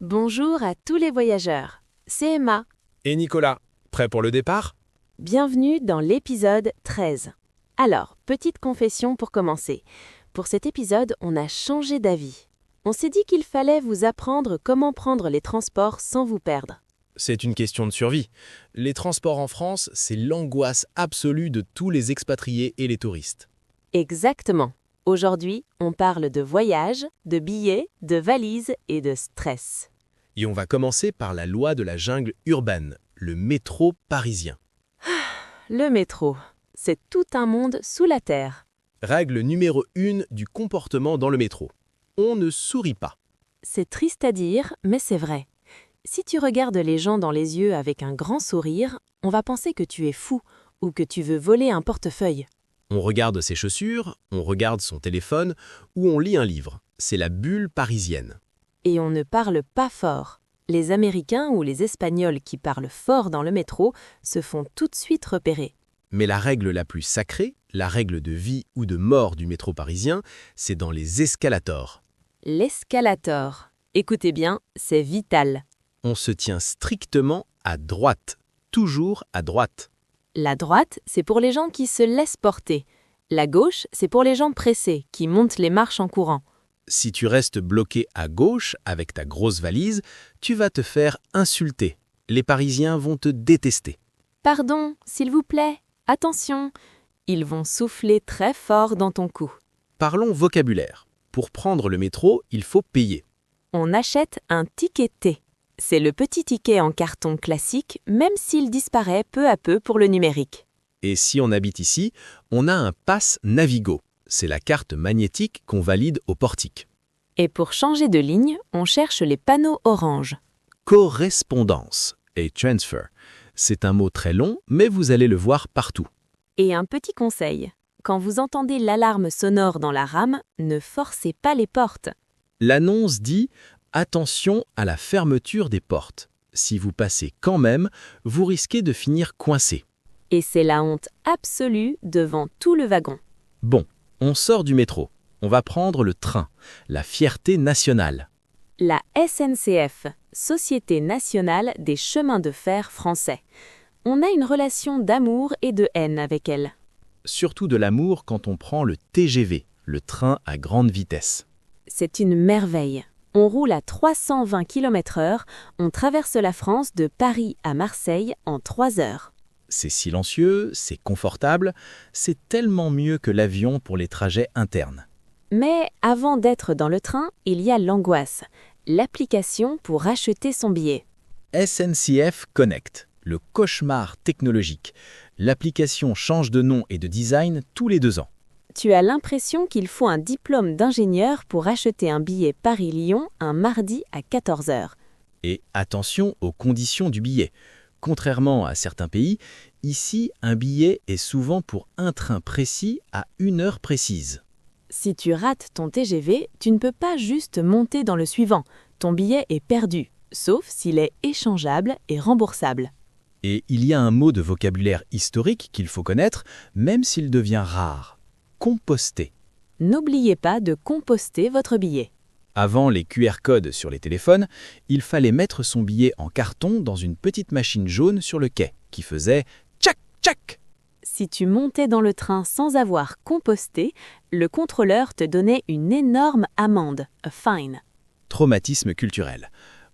Bonjour à tous les voyageurs, c'est Emma. Et Nicolas, prêt pour le départ? Bienvenue dans l'épisode 13. Alors, petite confession pour commencer. Pour cet épisode, on a changé d'avis. On s'est dit qu'il fallait vous apprendre comment prendre les transports sans vous perdre. C'est une question de survie. Les transports en France, c'est l'angoisse absolue de tous les expatriés et les touristes. Exactement. Aujourd'hui, on parle de voyage, de billets, de valises et de stress. Et on va commencer par la loi de la jungle urbaine, le métro parisien. Le métro, c'est tout un monde sous la terre. Règle numéro 1 du comportement dans le métro. On ne sourit pas. C'est triste à dire, mais c'est vrai. Si tu regardes les gens dans les yeux avec un grand sourire, on va penser que tu es fou ou que tu veux voler un portefeuille. On regarde ses chaussures, on regarde son téléphone ou on lit un livre. C'est la bulle parisienne. Et on ne parle pas fort. Les Américains ou les Espagnols qui parlent fort dans le métro se font tout de suite repérer. Mais la règle la plus sacrée, la règle de vie ou de mort du métro parisien, c'est dans les escalators. L'escalator. Écoutez bien, c'est vital. On se tient strictement à droite, toujours à droite. La droite, c'est pour les gens qui se laissent porter. La gauche, c'est pour les gens pressés, qui montent les marches en courant. Si tu restes bloqué à gauche avec ta grosse valise, tu vas te faire insulter. Les Parisiens vont te détester. Pardon, s'il vous plaît, attention. Ils vont souffler très fort dans ton cou. Parlons vocabulaire. Pour prendre le métro, il faut payer. On achète un ticket T. C'est le petit ticket en carton classique, même s'il disparaît peu à peu pour le numérique. Et si on habite ici, on a un pass Navigo. C'est la carte magnétique qu'on valide au portique. Et pour changer de ligne, on cherche les panneaux orange. Correspondance et transfer. C'est un mot très long, mais vous allez le voir partout. Et un petit conseil, quand vous entendez l'alarme sonore dans la rame, ne forcez pas les portes. L'annonce dit « Attention à la fermeture des portes ». Si vous passez quand même, vous risquez de finir coincé. Et c'est la honte absolue devant tout le wagon. Bon, on sort du métro. On va prendre le train, la fierté nationale. La SNCF, Société nationale des chemins de fer français. On a une relation d'amour et de haine avec elle. Surtout de l'amour quand on prend le TGV, le train à grande vitesse. C'est une merveille. On roule à 320 km/h, on traverse la France de Paris à Marseille en 3 heures. C'est silencieux, c'est confortable, c'est tellement mieux que l'avion pour les trajets internes. Mais avant d'être dans le train, il y a l'angoisse, l'application pour acheter son billet. SNCF Connect, le cauchemar technologique. L'application change de nom et de design tous les 2 ans. Tu as l'impression qu'il faut un diplôme d'ingénieur pour acheter un billet Paris-Lyon un mardi à 14 heures. Et attention aux conditions du billet. Contrairement à certains pays, ici, un billet est souvent pour un train précis à une heure précise. Si tu rates ton TGV, tu ne peux pas juste monter dans le suivant. Ton billet est perdu, sauf s'il est échangeable et remboursable. Et il y a un mot de vocabulaire historique qu'il faut connaître, même s'il devient rare. Composter. N'oubliez pas de composter votre billet. Avant les QR codes sur les téléphones, il fallait mettre son billet en carton dans une petite machine jaune sur le quai, qui faisait « tchac, tchac ». Si tu montais dans le train sans avoir composté, le contrôleur te donnait une énorme amende, a fine. Traumatisme culturel.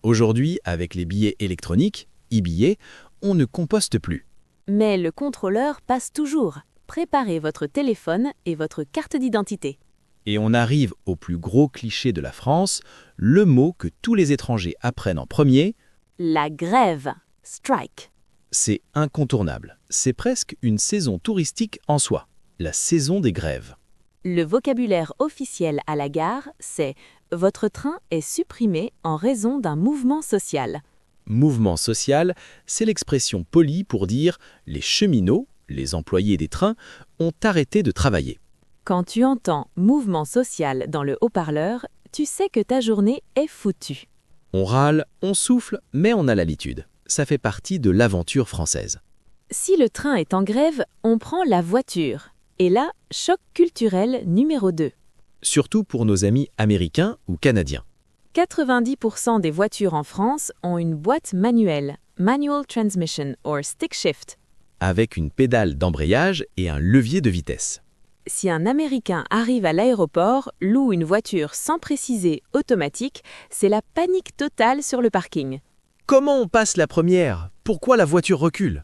Aujourd'hui, avec les billets électroniques, e-billets, on ne composte plus. Mais le contrôleur passe toujours. Préparez votre téléphone et votre carte d'identité. Et on arrive au plus gros cliché de la France, le mot que tous les étrangers apprennent en premier. La grève, strike. C'est incontournable. C'est presque une saison touristique en soi, la saison des grèves. Le vocabulaire officiel à la gare, c'est « Votre train est supprimé en raison d'un mouvement social ». Mouvement social, c'est l'expression polie pour dire « les cheminots », les employés des trains, ont arrêté de travailler. Quand tu entends « mouvement social » dans le haut-parleur, tu sais que ta journée est foutue. On râle, on souffle, mais on a l'habitude. Ça fait partie de l'aventure française. Si le train est en grève, on prend la voiture. Et là, choc culturel numéro 2. Surtout pour nos amis américains ou canadiens. 90% des voitures en France ont une boîte manuelle, manual transmission or stick shift. Avec une pédale d'embrayage et un levier de vitesse. Si un Américain arrive à l'aéroport, loue une voiture sans préciser automatique, c'est la panique totale sur le parking. Comment on passe la première? Pourquoi la voiture recule?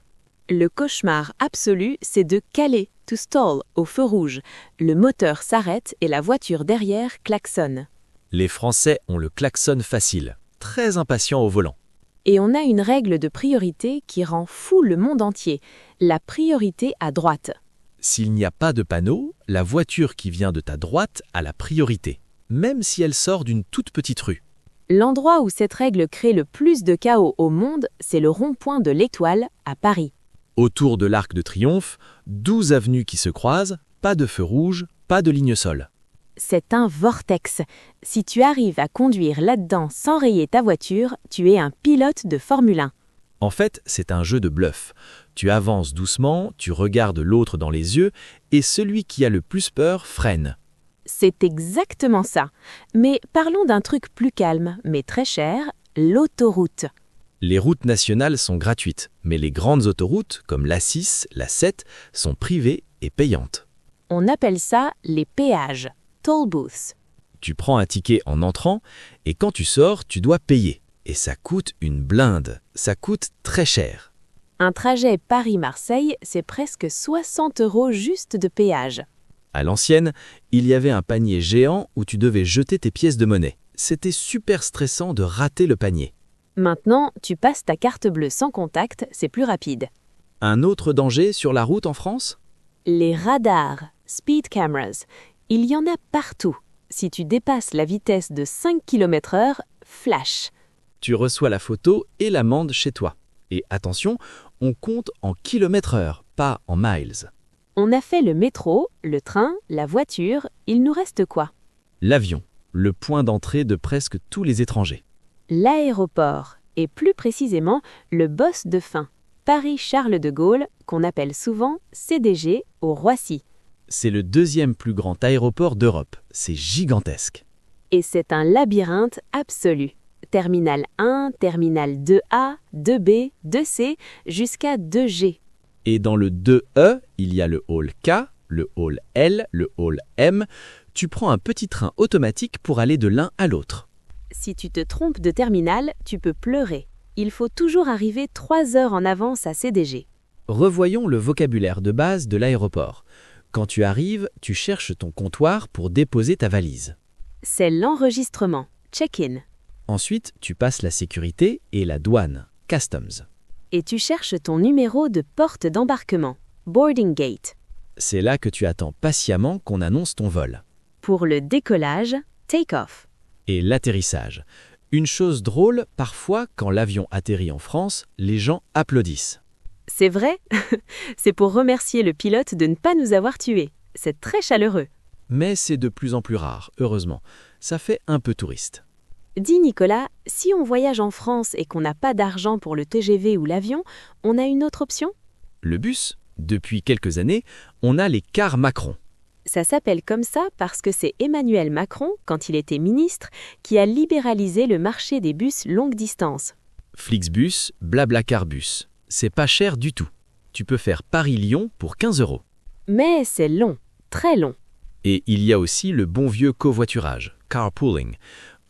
Le cauchemar absolu, c'est de caler, to stall, au feu rouge. Le moteur s'arrête et la voiture derrière klaxonne. Les Français ont le klaxon facile, très impatients au volant. Et on a une règle de priorité qui rend fou le monde entier, la priorité à droite. S'il n'y a pas de panneau, la voiture qui vient de ta droite a la priorité, même si elle sort d'une toute petite rue. L'endroit où cette règle crée le plus de chaos au monde, c'est le rond-point de l'Étoile, à Paris. Autour de l'Arc de Triomphe, 12 avenues qui se croisent, pas de feu rouge, pas de ligne sol. C'est un vortex. Si tu arrives à conduire là-dedans sans rayer ta voiture, tu es un pilote de Formule 1. En fait, c'est un jeu de bluff. Tu avances doucement, tu regardes l'autre dans les yeux, et celui qui a le plus peur freine. C'est exactement ça. Mais parlons d'un truc plus calme, mais très cher, l'autoroute. Les routes nationales sont gratuites, mais les grandes autoroutes, comme l'A6, l'A7, sont privées et payantes. On appelle ça les péages, toll booths. Tu prends un ticket en entrant, et quand tu sors, tu dois payer. Et ça coûte une blinde, ça coûte très cher. Un trajet Paris-Marseille, c'est presque 60 € juste de péage. À l'ancienne, il y avait un panier géant où tu devais jeter tes pièces de monnaie. C'était super stressant de rater le panier. Maintenant, tu passes ta carte bleue sans contact, c'est plus rapide. Un autre danger sur la route en France? Les radars, speed cameras, il y en a partout. Si tu dépasses la vitesse de 5 km/h, flash. Tu reçois la photo et l'amende chez toi. Et attention, on compte en kilomètres-heure, pas en miles. On a fait le métro, le train, la voiture, il nous reste quoi? L'avion, le point d'entrée de presque tous les étrangers. L'aéroport, et plus précisément le boss de fin, Paris-Charles de Gaulle, qu'on appelle souvent CDG au Roissy. C'est le deuxième plus grand aéroport d'Europe. C'est gigantesque. Et c'est un labyrinthe absolu. Terminal 1, terminal 2A, 2B, 2C, jusqu'à 2G. Et dans le 2E, il y a le hall K, le hall L, le hall M. Tu prends un petit train automatique pour aller de l'un à l'autre. Si tu te trompes de terminal, tu peux pleurer. Il faut toujours arriver 3 heures en avance à CDG. Revoyons le vocabulaire de base de l'aéroport. Quand tu arrives, tu cherches ton comptoir pour déposer ta valise. C'est l'enregistrement, check-in. Ensuite, tu passes la sécurité et la douane, customs. Et tu cherches ton numéro de porte d'embarquement, boarding gate. C'est là que tu attends patiemment qu'on annonce ton vol. Pour le décollage, take-off. Et l'atterrissage. Une chose drôle, parfois, quand l'avion atterrit en France, les gens applaudissent. C'est vrai? C'est pour remercier le pilote de ne pas nous avoir tués. C'est très chaleureux. Mais c'est de plus en plus rare, heureusement. Ça fait un peu touriste. Dis Nicolas, si on voyage en France et qu'on n'a pas d'argent pour le TGV ou l'avion, on a une autre option? Le bus? Depuis quelques années, on a les cars Macron. Ça s'appelle comme ça parce que c'est Emmanuel Macron, quand il était ministre, qui a libéralisé le marché des bus longue distance. Flixbus, Blablacarbus. C'est pas cher du tout. Tu peux faire Paris-Lyon pour 15 €. Mais c'est long, très long. Et il y a aussi le bon vieux covoiturage, carpooling.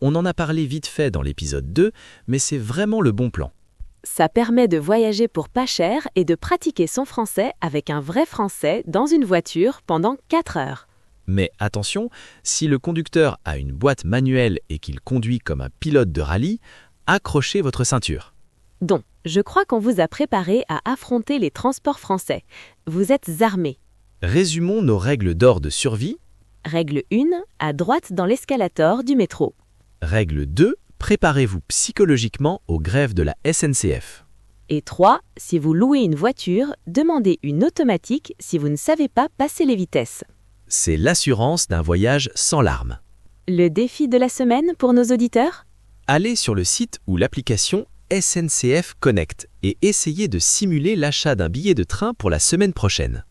On en a parlé vite fait dans l'épisode 2, mais c'est vraiment le bon plan. Ça permet de voyager pour pas cher et de pratiquer son français avec un vrai français dans une voiture pendant 4 heures. Mais attention, si le conducteur a une boîte manuelle et qu'il conduit comme un pilote de rallye, accrochez votre ceinture. Donc, je crois qu'on vous a préparé à affronter les transports français. Vous êtes armés. Résumons nos règles d'or de survie. Règle 1, à droite dans l'escalator du métro. Règle 2, préparez-vous psychologiquement aux grèves de la SNCF. Et 3, si vous louez une voiture, demandez une automatique si vous ne savez pas passer les vitesses. C'est l'assurance d'un voyage sans larmes. Le défi de la semaine pour nos auditeurs? Allez sur le site ou l'application SNCF Connect et essayez de simuler l'achat d'un billet de train pour la semaine prochaine.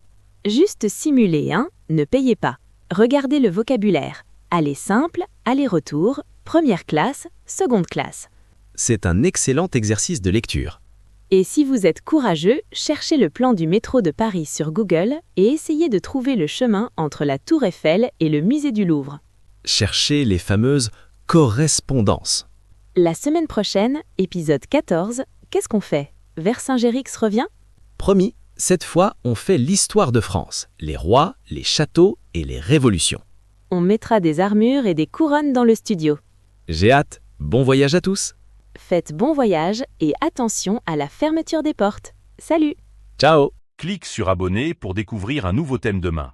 Juste simuler, hein? Ne payez pas. Regardez le vocabulaire. Aller simple, aller-retour, Première classe, seconde classe. C'est un excellent exercice de lecture. Et si vous êtes courageux, cherchez le plan du métro de Paris sur Google et essayez de trouver le chemin entre la Tour Eiffel et le musée du Louvre. Cherchez les fameuses correspondances. La semaine prochaine, épisode 14, qu'est-ce qu'on fait? Vercingétorix revient? Promis, cette fois, on fait l'histoire de France, les rois, les châteaux et les révolutions. On mettra des armures et des couronnes dans le studio. J'ai hâte. Bon voyage à tous. Faites bon voyage et attention à la fermeture des portes. Salut! Ciao! Clique sur abonner pour découvrir un nouveau thème demain.